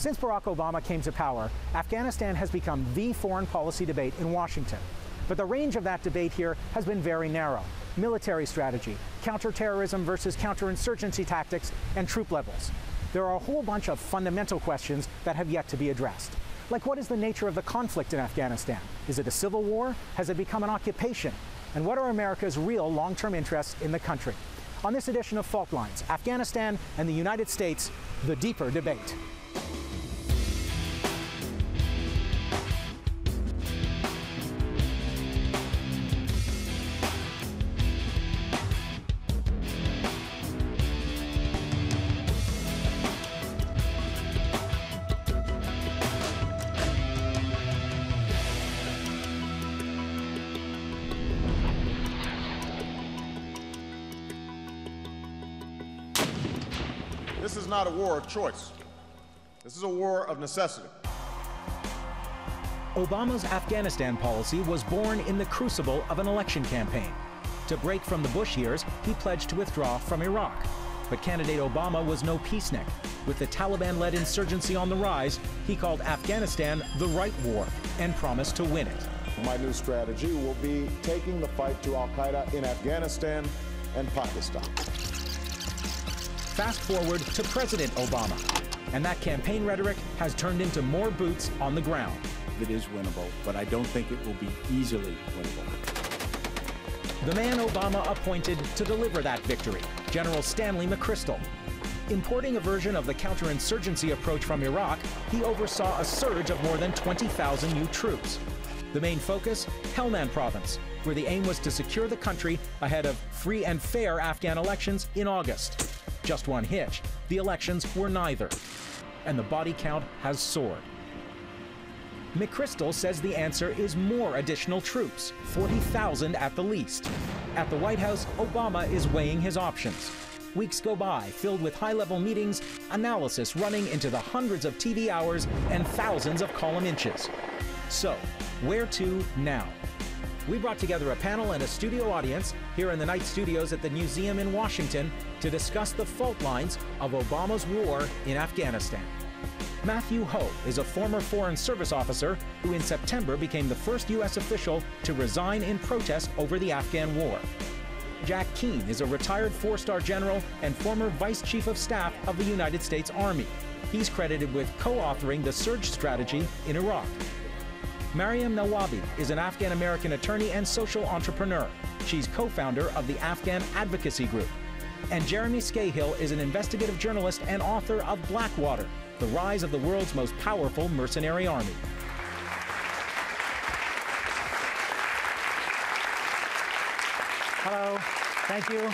Since Barack Obama came to power, Afghanistan has become the foreign policy debate in Washington. But the range of that debate here has been very narrow. Military strategy, counterterrorism versus counterinsurgency tactics, and troop levels. There are a whole bunch of fundamental questions that have yet to be addressed. Like, what is the nature of the conflict in Afghanistan? Is it a civil war? Has it become an occupation? And what are America's real long-term interests in the country? On this edition of Fault Lines, Afghanistan and the United States, the deeper debate. This is not a war of choice. This is a war of necessity. Obama's Afghanistan policy was born in the crucible of an election campaign. To break from the Bush years, he pledged to withdraw from Iraq. But candidate Obama was no peacenik. With the Taliban-led insurgency on the rise, he called Afghanistan the right war and promised to win it. My new strategy will be taking the fight to al-Qaeda in Afghanistan and Pakistan. Fast forward to President Obama, and that campaign rhetoric has turned into more boots on the ground. It is winnable, but I don't think it will be easily winnable. The man Obama appointed to deliver that victory, General Stanley McChrystal. Importing a version of the counterinsurgency approach from Iraq, he oversaw a surge of more than 20,000 new troops. The main focus, Helmand Province, where the aim was to secure the country ahead of free and fair Afghan elections in August. Just one hitch, the elections were neither, and the body count has soared. McChrystal says the answer is more additional troops, 40,000 at the least. At the White House, Obama is weighing his options. Weeks go by, filled with high-level meetings, analysis running into the hundreds of TV hours and thousands of column inches. So, where to now? We brought together a panel and a studio audience here in the night studios at the Museum in Washington to discuss the fault lines of Obama's war in Afghanistan. Matthew Ho is a former Foreign Service officer who in September became the first U.S. official to resign in protest over the Afghan war. Jack Keane is a retired four-star general and former Vice Chief of Staff of the United States Army. He's credited with co-authoring the surge strategy in Iraq. Mariam Nawabi is an Afghan-American attorney and social entrepreneur. She's co-founder of the Afghan Advocacy Group. And Jeremy Scahill is an investigative journalist and author of Blackwater, the rise of the world's most powerful mercenary army. Hello, thank you.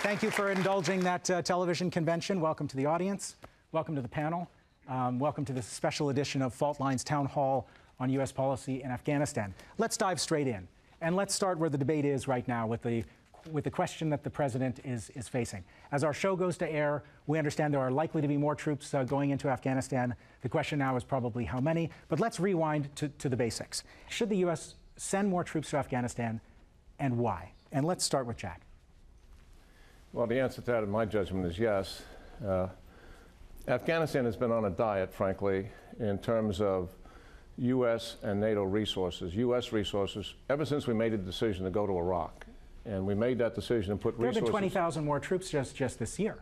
Thank you for indulging that television convention. Welcome to the audience. Welcome to the panel. Welcome to this special edition of Fault Lines Town Hall on U.S. policy in Afghanistan. Let's dive straight in, and let's start where the debate is right now with the question that the president is facing. As our show goes to air, we understand there are likely to be more troops going into Afghanistan. The question now is probably how many, but let's rewind to the basics. Should the U.S. send more troops to Afghanistan, and why? And let's start with Jack. Well, the answer to that, in my judgment, is yes. Afghanistan has been on a diet, frankly, in terms of U.S. and NATO resources, U.S. resources, ever since we made a decision to go to Iraq. And we made that decision and put resources. There have been 20,000 more troops just this year.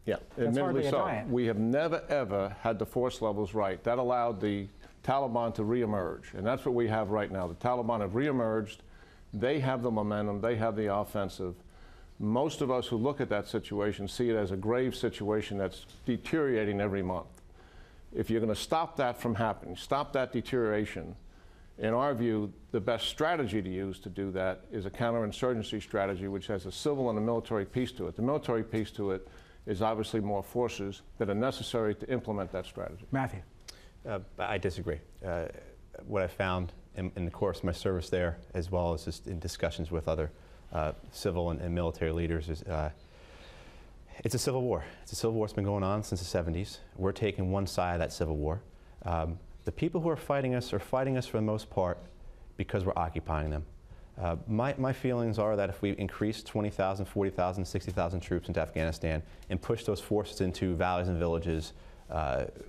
Yeah, admittedly so. We have never, ever had the force levels right. That allowed the Taliban to reemerge. And that's what we have right now. The Taliban have reemerged. They have the momentum. They have the offensive. Most of us who look at that situation see it as a grave situation that's deteriorating every month. If you're going to stop that from happening, stop that deterioration, in our view, the best strategy to use to do that is a counterinsurgency strategy which has a civil and a military piece to it. The military piece to it is obviously more forces that are necessary to implement that strategy. Matthew. I disagree. What I found in the course of my service there, as well as just in discussions with other civil and military leaders, is it's a civil war. It's a civil war that's been going on since the 70s. We're taking one side of that civil war. The people who are fighting us for the most part because we're occupying them. My feelings are that if we increase 20,000, 40,000, 60,000 troops into Afghanistan and push those forces into valleys and villages,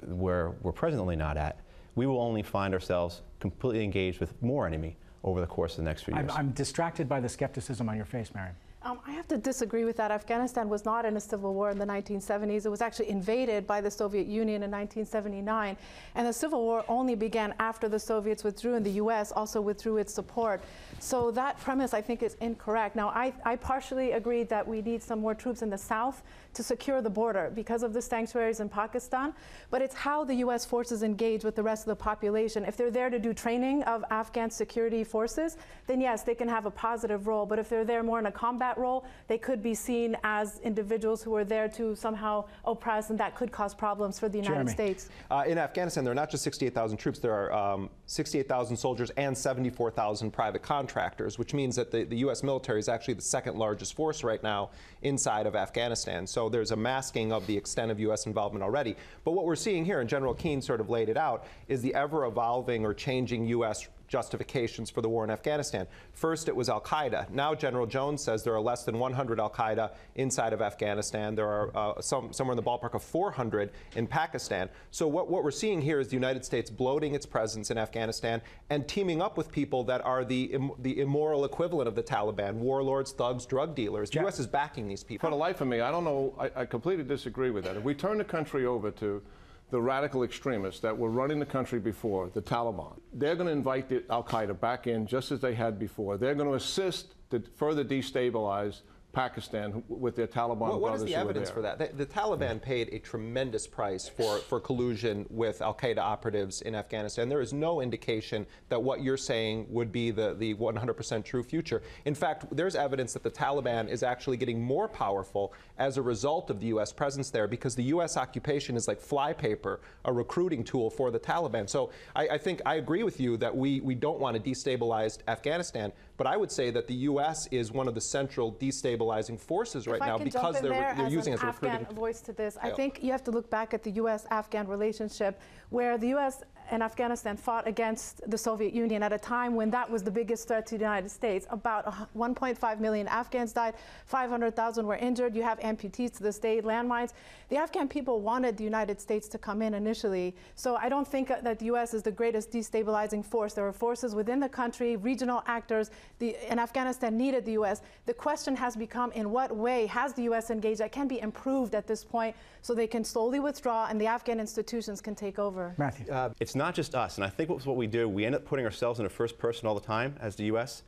where we're presently not at, we will only find ourselves completely engaged with more enemy over the course of the next few years. I'm distracted by the skepticism on your face, Mariam. I have to disagree with that. Afghanistan was not in a civil war in the 1970s. It was actually invaded by the Soviet Union in 1979. And the civil war only began after the Soviets withdrew and the U.S. also withdrew its support. So that premise, I think, is incorrect. Now, I partially agree that we need some more troops in the south to secure the border because of the sanctuaries in Pakistan. But it's how the U.S. forces engage with the rest of the population. If they're there to do training of Afghan security forces, then yes, they can have a positive role. But if they're there more in a combat role, they could be seen as individuals who are there to somehow oppress, and that could cause problems for the United States. In Afghanistan, there are not just 68,000 troops, there are 68,000 soldiers and 74,000 private contractors, which means that the U.S. military is actually the second largest force right now inside of Afghanistan. So there's a masking of the extent of U.S. involvement already. But what we're seeing here, and General Keane sort of laid it out, is the ever-evolving or changing U.S. justifications for the war in Afghanistan. First, it was al-Qaeda. Now, General Jones says there are less than 100 al-Qaeda inside of Afghanistan. There are somewhere in the ballpark of 400 in Pakistan. So what we're seeing here is the United States bloating its presence in Afghanistan and teaming up with people that are the immoral equivalent of the Taliban, warlords, thugs, drug dealers. The U.S. is backing these people. For the life of me, I don't know, I completely disagree with that. If we turn the country over to the radical extremists that were running the country before, the Taliban, they're going to invite the al-Qaeda back in just as they had before. They're going to assist to further destabilize Pakistan with their Taliban brothers. What is the evidence for that? The Taliban paid a tremendous price for collusion with al-Qaeda operatives in Afghanistan. There is no indication that what you're saying would be the 100% true future. In fact, there's evidence that the Taliban is actually getting more powerful as a result of the U.S. presence there, because the U.S. occupation is like flypaper, a recruiting tool for the Taliban. So I think I agree with you that we don't want to destabilize Afghanistan, but I would say that the U.S. is one of the central destabilizing forces right now because they're using it as a recruiting. Afghan voice to this. I think you have to look back at the U.S.-Afghan relationship, where the U.S. and Afghanistan fought against the Soviet Union at a time when that was the biggest threat to the United States. About 1.5 million Afghans died, 500,000 were injured. You have amputees to this day, landmines. The Afghan people wanted the United States to come in initially. So I don't think that the U.S. is the greatest destabilizing force. There are forces within the country, regional actors, and Afghanistan needed the U.S. The question has become, in what way has the U.S. engaged that can be improved at this point so they can slowly withdraw and the Afghan institutions can take over? Matthew. It's not just us, and I think what we do, we end up putting ourselves in the first person all the time as the U.S.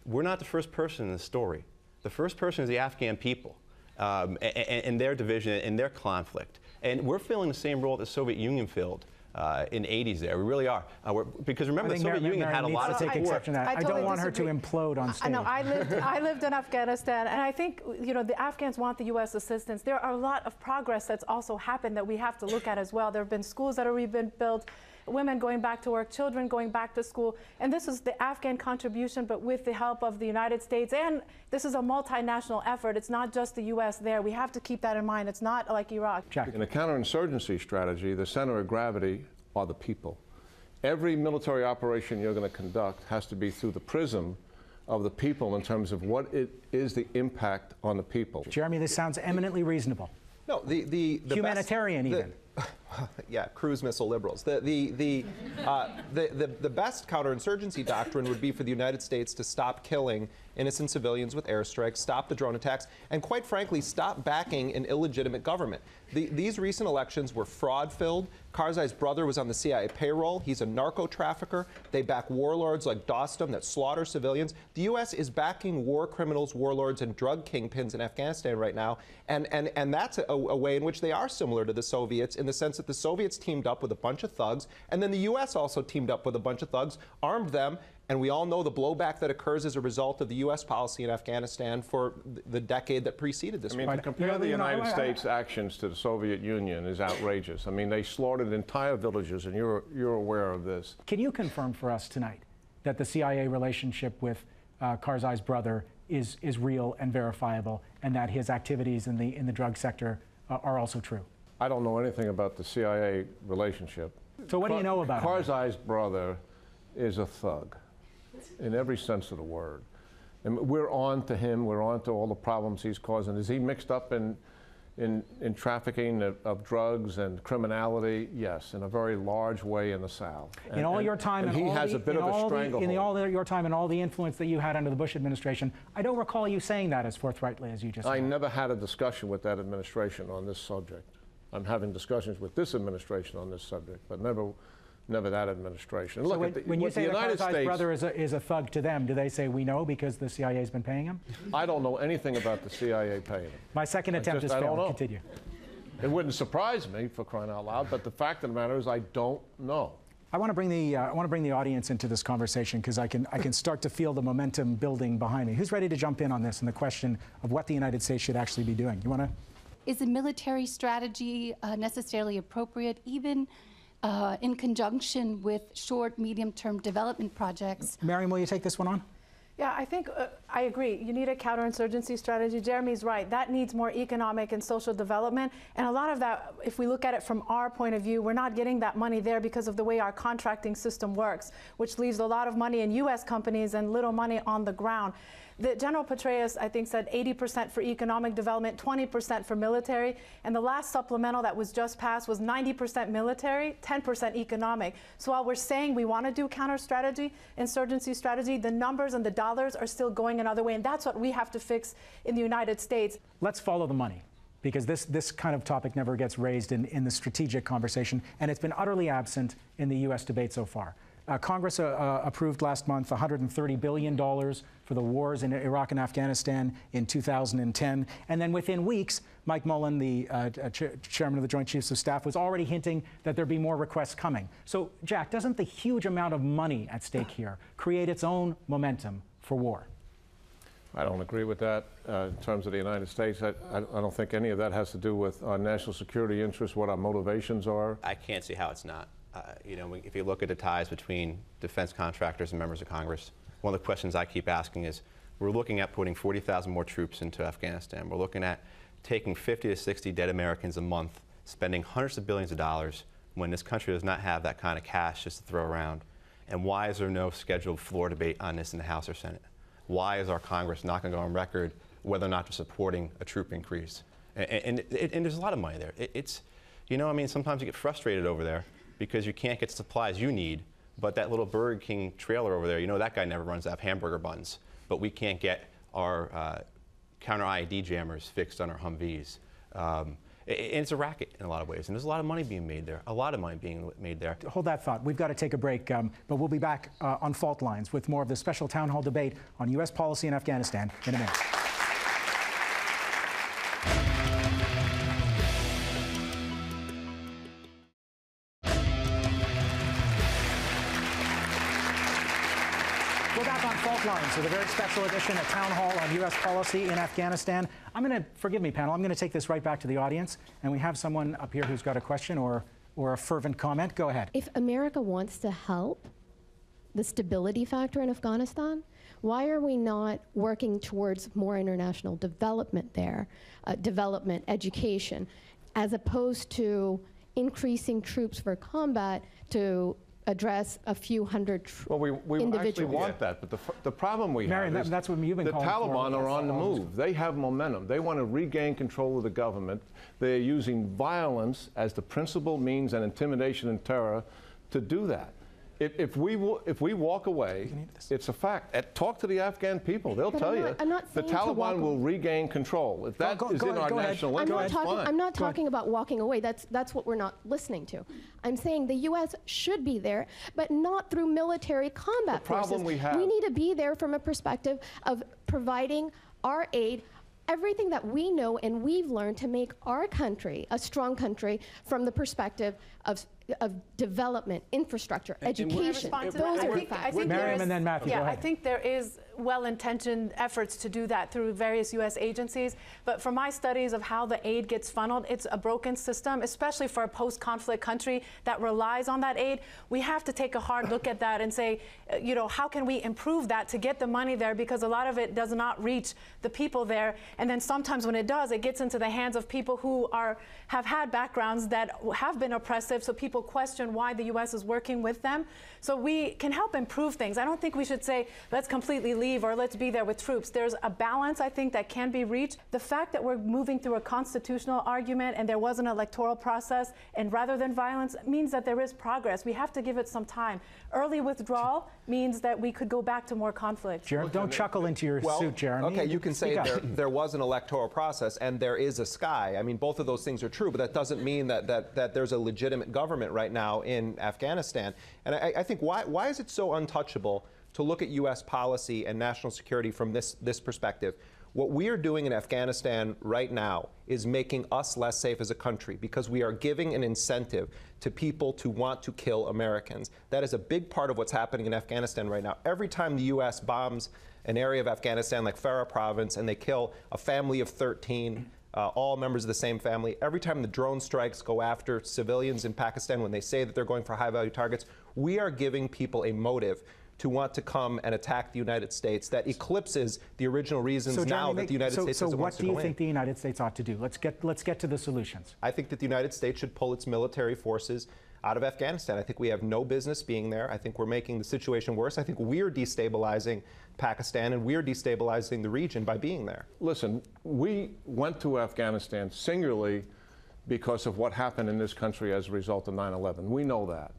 We're not the first person in the story. The first person is the Afghan people and their division and their conflict. And we're filling the same role that the Soviet Union filled in the 80s there. We really are. Because remember, the Soviet Union had a lot of support. I don't want her to implode on stage. No, I lived in Afghanistan, and I think, you know, the Afghans want the U.S. assistance. There are a lot of progress that's also happened that we have to look at as well. There have been schools that have been built, women going back to work, children going back to school. And this is the Afghan contribution, but with the help of the United States. And this is a multinational effort. It's not just the U.S. there. We have to keep that in mind. It's not like Iraq. Jack. In a counterinsurgency strategy, the center of gravity are the people. Every military operation you're going to conduct has to be through the prism of the people in terms of what it is the impact on the people. Jeremy, this sounds eminently reasonable. No, the humanitarian even. Yeah, cruise missile liberals. The best counterinsurgency doctrine would be for the United States to stop killing innocent civilians with airstrikes, stop the drone attacks, and quite frankly, stop backing an illegitimate government. These recent elections were fraud-filled. Karzai's brother was on the CIA payroll. He's a narco-trafficker. They back warlords like Dostum that slaughter civilians. The U.S. is backing war criminals, warlords, and drug kingpins in Afghanistan right now, and that's a way in which they are similar to the Soviets in the sense that the Soviets teamed up with a bunch of thugs, and then the U.S. also teamed up with a bunch of thugs, armed them, and we all know the blowback that occurs as a result of the U.S. policy in Afghanistan for the decade that preceded this. I mean, to compare the United States' actions to the Soviet Union is outrageous. I mean, they slaughtered entire villages, and you're aware of this. Can you confirm for us tonight that the CIA relationship with Karzai's brother is real and verifiable, and that his activities in the drug sector are also true? I don't know anything about the CIA relationship. So what do you know about him? Karzai's brother is a thug, in every sense of the word. And we're on to him, we're on to all the problems he's causing. Is he mixed up in in trafficking of drugs and criminality, yes, in a very large way in the South. In all your time, and he has a bit of a stranglehold. In all your time and all the influence that you had under the Bush administration, I don't recall you saying that as forthrightly as you just said. I never had a discussion with that administration on this subject. I'm having discussions with this administration on this subject, but never that administration. So look, when you say the Karzai's brother is a thug to them, do they say we know because the CIA's been paying him? I don't know anything about the CIA paying him. My second attempt is failed. Continue. It wouldn't surprise me, for crying out loud, but the fact of the matter is I don't know. I want to bring the audience into this conversation because I can start to feel the momentum building behind me. Who's ready to jump in on this and the question of what the United States should actually be doing? You want to? Is a military strategy necessarily appropriate, even in conjunction with short, medium-term development projects? Mariam, will you take this one on? Yeah, I think I agree. You need a counterinsurgency strategy. Jeremy's right. That needs more economic and social development. And a lot of that, if we look at it from our point of view, we're not getting that money there because of the way our contracting system works, which leaves a lot of money in U.S. companies and little money on the ground. The General Petraeus, I think, said 80% for economic development, 20% for military. And the last supplemental that was just passed was 90% military, 10% economic. So while we're saying we want to do insurgency strategy, the numbers and the dollars are still going another way. And that's what we have to fix in the United States. Let's follow the money, because this kind of topic never gets raised in the strategic conversation, and it's been utterly absent in the U.S. debate so far. Congress approved last month $130 billion for the wars in Iraq and Afghanistan in 2010. And then within weeks, Mike Mullen, the chairman of the Joint Chiefs of Staff, was already hinting that there'd be more requests coming. So, Jack, doesn't the huge amount of money at stake here create its own momentum for war? I don't agree with that in terms of the United States. I don't think any of that has to do with our national security interests, what our motivations are. I can't see how it's not. If you look at the ties between defense contractors and members of Congress, one of the questions I keep asking is, we're looking at putting 40,000 more troops into Afghanistan. We're looking at taking 50 to 60 dead Americans a month, spending hundreds of billions of dollars when this country does not have that kind of cash just to throw around. And why is there no scheduled floor debate on this in the House or Senate? Why is our Congress not going to go on record whether or not they're supporting a troop increase? And there's a lot of money there. Sometimes you get frustrated over there because you can't get supplies you need, but that little Burger King trailer over there, that guy never runs out of hamburger buns, but we can't get our counter-IED jammers fixed on our Humvees. And it's a racket in a lot of ways, and there's a lot of money being made there, Hold that thought. We've got to take a break, but we'll be back on Fault Lines with more of the special town hall debate on U.S. policy in Afghanistan in a minute. So the very special edition at Town Hall on U.S. policy in Afghanistan. Forgive me, panel, I'm going to take this right back to the audience. And we have someone up here who's got a question or a fervent comment. Go ahead. If America wants to help the stability factor in Afghanistan, why are we not working towards more international development there, development, education, as opposed to increasing troops for combat to address a few hundred individuals? Well, we actually want that, but the problem we have is that's what you've been the Taliban are on the move. They have momentum. They want to regain control of the government. They're using violence as the principal means and intimidation and terror to do that. If we walk away, it's a fact. Talk to the Afghan people. They'll tell you the Taliban will regain control. If that is in our national interest, I'm not talking about walking away. That's what we're not listening to. I'm saying the U.S. should be there, but not through military combat forces. We need to be there from a perspective of providing our aid, everything that we know and we've learned to make our country a strong country from the perspective of development, infrastructure, education. Mariam and then Matthew, go ahead. I think there is well-intentioned efforts to do that through various U.S. agencies, but from my studies of how the aid gets funneled, it's a broken system, especially for a post-conflict country that relies on that aid. We have to take a hard look at that and say, how can we improve that to get the money there, because a lot of it does not reach the people there, and then sometimes when it does, it gets into the hands of people who have had backgrounds that have been oppressive, so people people question why the U.S. is working with them. So we can help improve things. I don't think we should say, let's completely leave or let's be there with troops. There's a balance, I think, that can be reached. The fact that we're moving through a constitutional argument and there was an electoral process, and rather than violence, means that there is progress. We have to give it some time. Early withdrawal means that we could go back to more conflict. Don't chuckle into your suit, Jeremy. Okay, you can say there was an electoral process and there is a sky. I mean, both of those things are true, but that doesn't mean that there's a legitimate government right now in Afghanistan. And I think why is it so untouchable to look at U.S. policy and national security from this perspective? What we are doing in Afghanistan right now is making us less safe as a country because we are giving an incentive to people to want to kill Americans. That is a big part of what's happening in Afghanistan right now. Every time the U.S. bombs an area of Afghanistan like Farah province and they kill a family of 13, all members of the same family, every time the drone strikes go after civilians in Pakistan when they say that they're going for high-value targets, we are giving people a motive to want to come and attack the United States that eclipses the original reasons that the United States doesn't want to go in. So what do you think the United States ought to do? Let's get to the solutions. I think that the United States should pull its military forces out of Afghanistan. I think we have no business being there. I think we're making the situation worse. I think we're destabilizing Pakistan and we're destabilizing the region by being there. Listen, we went to Afghanistan singularly because of what happened in this country as a result of 9/11. We know that.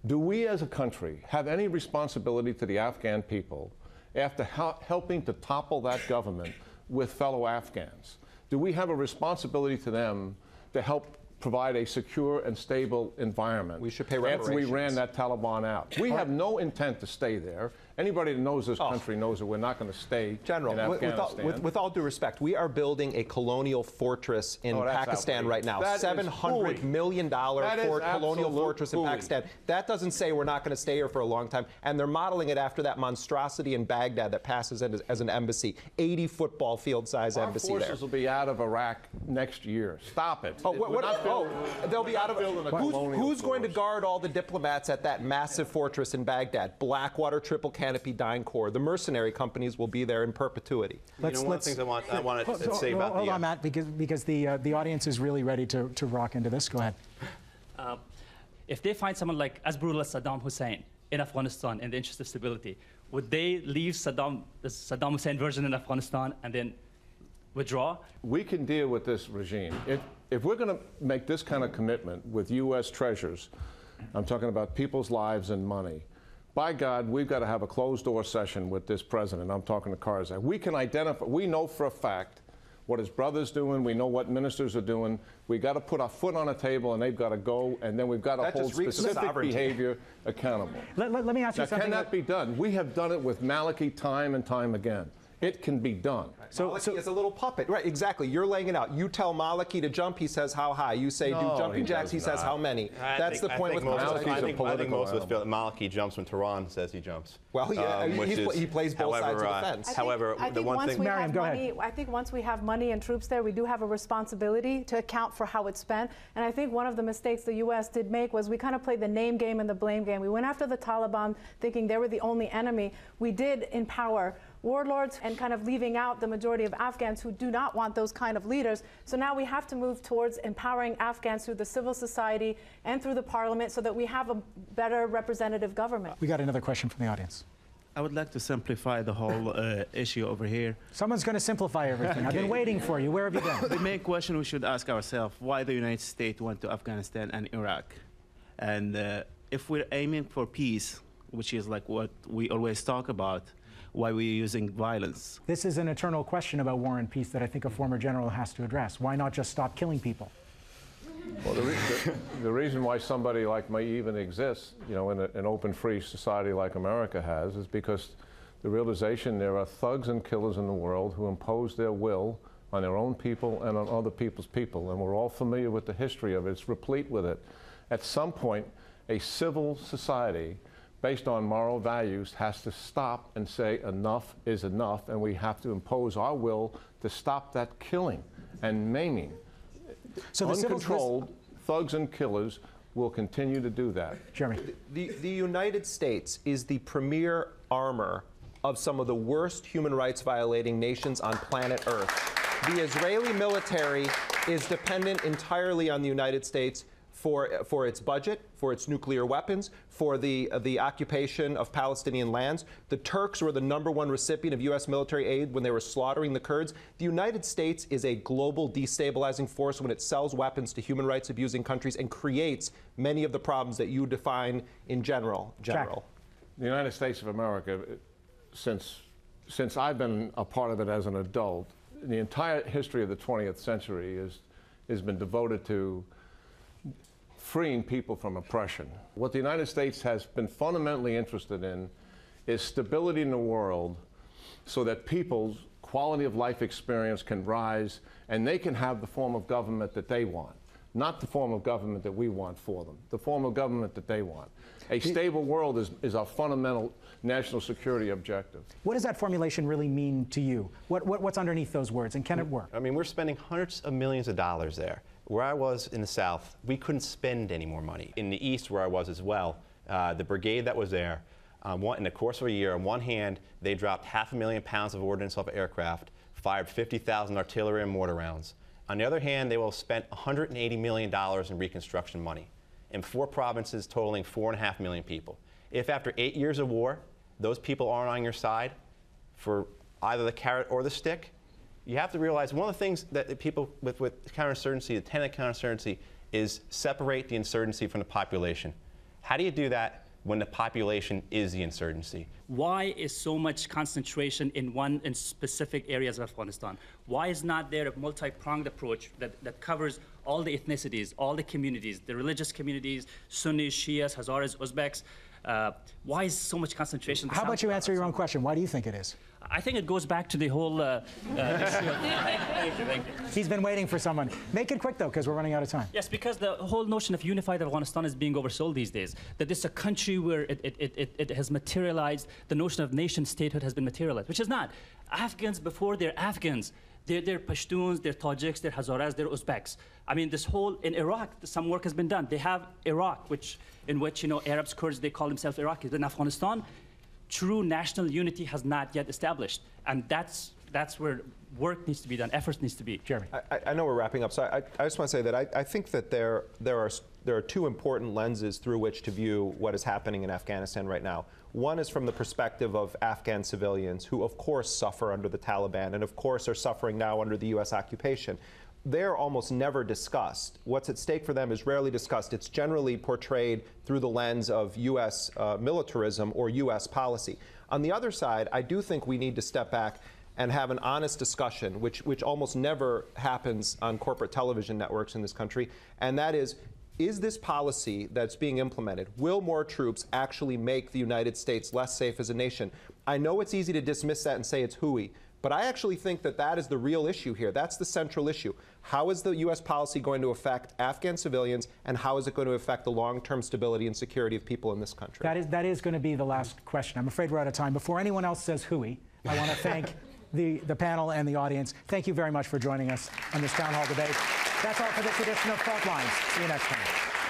Do we as a country have any responsibility to the Afghan people after helping to topple that government with fellow Afghans? Do we have a responsibility to them to help provide a secure and stable environment? We should pay reparations. After we ran that Taliban out. We have no intent to stay there. Anybody that knows this country knows that we're not going to stay in Afghanistan. With all due respect, we are building a colonial fortress in Pakistan right now. $700 million colonial fortress in Pakistan. That doesn't say we're not going to stay here for a long time. And they're modeling it after that monstrosity in Baghdad that passes as an embassy. 80 football field size embassy there. Our forces will be out of Iraq next year. Stop it. They'll be out of who's going to guard all the diplomats at that massive fortress in Baghdad? Blackwater, Triple Canopy, Dine Corps. The mercenary companies will be there in perpetuity. One of the things I wanted to say about hold on, Matt, because the audience is really ready to rock into this. Go ahead. If they find someone like as brutal as Saddam Hussein in Afghanistan in the interest of stability, would they leave the Saddam Hussein version in Afghanistan and then withdraw? We can deal with this regime. If we're going to make this kind of commitment with U.S. treasures, I'm talking about people's lives and money, by God, we've got to have a closed-door session with this president. I'm talking to Karzai. We can identify, we know for a fact what his brother's doing. We know what ministers are doing. We've got to put our foot on the table, and they've got to go, and then we've got to hold specific behavior accountable. Let me ask you something. Can that be done? We have done it with Maliki time and time again. It can be done. Maliki is a little puppet. Right, exactly. You're laying it out. You tell Maliki to jump, he says how high. You say do jumping jacks, he says how many. That's the point with Maliki. I think most of us feel that Maliki jumps when Tehran says he jumps. Well, yeah, he plays both sides of the fence. However, the one thing... Mariam, go ahead. I think once we have money and troops there, we do have a responsibility to account for how it's spent. And I think one of the mistakes the U.S. did make was we kind of played the name game and the blame game. We went after the Taliban thinking they were the only enemy. We did empower warlords and kind of leaving out the majority of Afghans who do not want those kind of leaders. So now we have to move towards empowering Afghans through the civil society and through the parliament so that we have a better representative government. We got another question from the audience. I would like to simplify the whole issue over here. Someone's going to simplify everything. I've been waiting for you. Where have you been? The main question we should ask ourselves, why the United States went to Afghanistan and Iraq? And if we're aiming for peace, which is like what we always talk about, why we're using violence? This is an eternal question about war and peace that I think a former general has to address. Why not just stop killing people? Well, the reason why somebody like me even exists, you know, in an open, free society like America has, is because the realization there are thugs and killers in the world who impose their will on their own people and on other people's people. And we're all familiar with the history of it. It's replete with it. At some point, a civil society based on moral values has to stop and say enough is enough, and we have to impose our will to stop that killing and maiming. So uncontrolled thugs and killers will continue to do that. Jeremy. The United States is the premier armor of some of the worst human rights violating nations on planet Earth. The Israeli military is dependent entirely on the United States for its budget, for its nuclear weapons, for the occupation of Palestinian lands. The Turks were the #1 recipient of U.S. military aid when they were slaughtering the Kurds. The United States is a global destabilizing force when it sells weapons to human rights abusing countries and creates many of the problems that you define in general. The United States of America, since I've been a part of it as an adult, the entire history of the 20th century has been devoted to freeing people from oppression. What the United States has been fundamentally interested in is stability in the world so that people's quality of life experience can rise and they can have the form of government that they want, not the form of government that we want for them, the form of government that they want. A stable world is our fundamental national security objective. What does that formulation really mean to you? What's underneath those words, and can it work? I mean, we're spending hundreds of millions of dollars there. Where I was in the South, we couldn't spend any more money. In the East, where I was as well, the brigade that was there, in the course of a year, on one hand, they dropped 500,000 pounds of ordnance off aircraft, fired 50,000 artillery and mortar rounds. On the other hand, they will have spent $180 million in reconstruction money in 4 provinces totaling 4.5 million people. If after 8 years of war, those people aren't on your side for either the carrot or the stick, you have to realize one of the things that the people with counterinsurgency, the tenet of counterinsurgency, is separate the insurgency from the population. How do you do that when the population is the insurgency? Why is so much concentration in specific areas of Afghanistan? Why is not there a multi-pronged approach that covers all the ethnicities, all the communities, the religious communities, Sunnis, Shias, Hazaras, Uzbeks? Why is so much concentration? How about you answer your own question? Why do you think it is? I think it goes back to the whole issue of... Thank you. He's been waiting for someone. Make it quick, though, because we're running out of time. Yes, because the whole notion of unified Afghanistan is being oversold these days. That this is a country where it has materialized, the notion of nation statehood has been materialized, which is not. Afghans, before they're Afghans, they're Pashtuns, they're Tajiks, they're Hazaras, they're Uzbeks. I mean, this whole, in Iraq, some work has been done. They have Iraq, in which, Arabs, Kurds, they call themselves Iraqis. But in Afghanistan, true national unity has not yet established. And that's where work needs to be done, efforts needs to be. Jeremy. I know we're wrapping up, so I just want to say that I think that there are 2 important lenses through which to view what is happening in Afghanistan right now. One is from the perspective of Afghan civilians who, of course, suffer under the Taliban and, of course, are suffering now under the U.S. occupation. They're almost never discussed. What's at stake for them is rarely discussed. It's generally portrayed through the lens of U.S. militarism or U.S. policy. On the other side, I do think we need to step back and have an honest discussion, which almost never happens on corporate television networks in this country, and that is this policy that's being implemented, will more troops actually make the United States less safe as a nation? I know it's easy to dismiss that and say it's hooey, but I actually think that is the real issue here. That's the central issue. How is the U.S. policy going to affect Afghan civilians, and how is it going to affect the long-term stability and security of people in this country? That is going to be the last question. I'm afraid we're out of time. Before anyone else says hooey, I want to thank the panel and the audience. Thank you very much for joining us on this town hall debate. That's all for this edition of Fault Lines. See you next time.